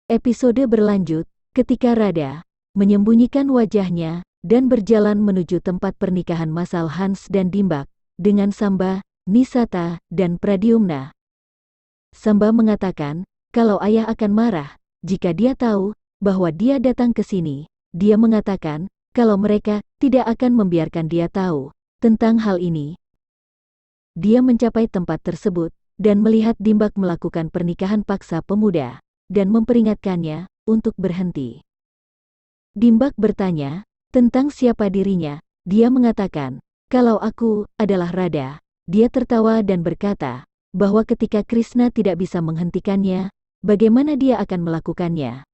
Episode berlanjut ketika Radha menyembunyikan wajahnya dan berjalan menuju tempat pernikahan massal Hans dan Dimbak dengan Samba, Nisata, dan Pradyumna. Samba mengatakan kalau ayah akan marah jika dia tahu bahwa dia datang ke sini. Dia mengatakan kalau mereka tidak akan membiarkan dia tahu tentang hal ini. Dia mencapai tempat tersebut dan melihat Dimbak melakukan pernikahan paksa pemuda dan memperingatkannya untuk berhenti. Dimbak bertanya tentang siapa dirinya. Dia mengatakan, kalau aku adalah Radha. Dia tertawa dan berkata bahwa ketika Krishna tidak bisa menghentikannya, bagaimana dia akan melakukannya.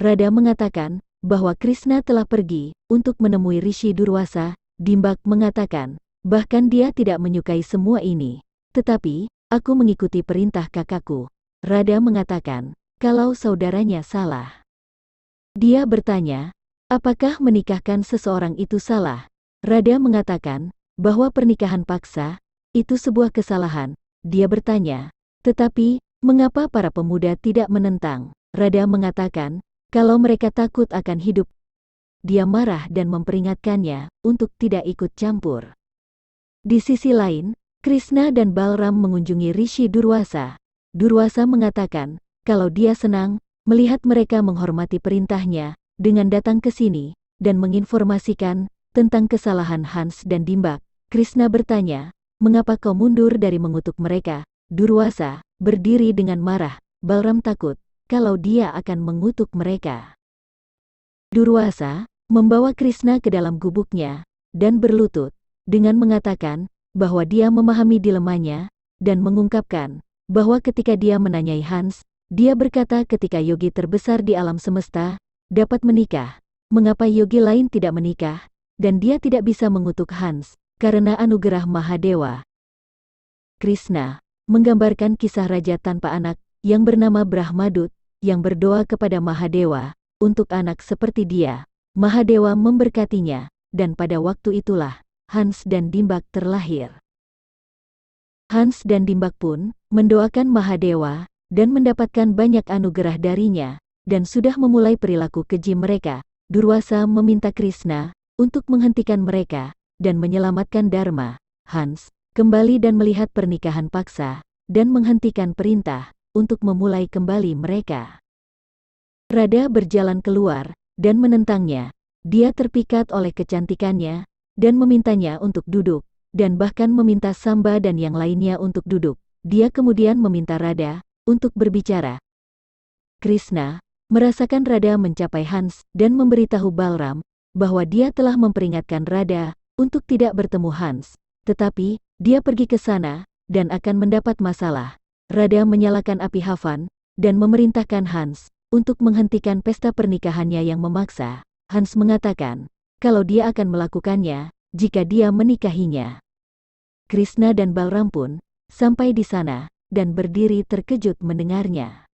Radha mengatakan bahwa Krishna telah pergi untuk menemui Rishi Durwasa. Dimbak mengatakan, bahkan dia tidak menyukai semua ini. Tetapi, aku mengikuti perintah kakakku. Radha mengatakan, kalau saudaranya salah. Dia bertanya, apakah menikahkan seseorang itu salah? Radha mengatakan, bahwa pernikahan paksa, itu sebuah kesalahan. Dia bertanya, tetapi, mengapa para pemuda tidak menentang? Radha mengatakan, kalau mereka takut akan hidup. Dia marah dan memperingatkannya untuk tidak ikut campur. Di sisi lain, Krishna dan Balram mengunjungi Rishi Durwasa. Durwasa mengatakan, kalau dia senang melihat mereka menghormati perintahnya dengan datang ke sini dan menginformasikan tentang kesalahan Hans dan Dimbak. Krishna bertanya, mengapa kau mundur dari mengutuk mereka? Durwasa berdiri dengan marah. Balram takut kalau dia akan mengutuk mereka. Durwasa membawa Krishna ke dalam gubuknya dan berlutut dengan mengatakan bahwa dia memahami dilemanya dan mengungkapkan bahwa ketika dia menanyai Hans, dia berkata ketika yogi terbesar di alam semesta dapat menikah, mengapa yogi lain tidak menikah, dan dia tidak bisa mengutuk Hans karena anugerah Mahadewa. Krishna menggambarkan kisah raja tanpa anak yang bernama Brahmadut yang berdoa kepada Mahadewa untuk anak seperti dia. Mahadewa memberkatinya, dan pada waktu itulah Hans dan Dimbak terlahir. Hans dan Dimbak pun mendoakan Mahadewa dan mendapatkan banyak anugerah darinya, dan sudah memulai perilaku keji mereka. Durwasa meminta Krishna untuk menghentikan mereka dan menyelamatkan Dharma. Hans kembali dan melihat pernikahan paksa dan menghentikan perintah untuk memulai kembali mereka. Radha berjalan keluar dan menentangnya. Dia terpikat oleh kecantikannya dan memintanya untuk duduk, dan bahkan meminta Samba dan yang lainnya untuk duduk. Dia kemudian meminta Radha untuk berbicara. Krishna merasakan Radha mencapai Hans dan memberitahu Balram bahwa dia telah memperingatkan Radha untuk tidak bertemu Hans, tetapi dia pergi ke sana dan akan mendapat masalah. Radha menyalakan api Havan dan memerintahkan Hans untuk menghentikan pesta pernikahannya yang memaksa. Hans mengatakan kalau dia akan melakukannya jika dia menikahinya. Krishna dan Balram pun sampai di sana dan berdiri terkejut mendengarnya.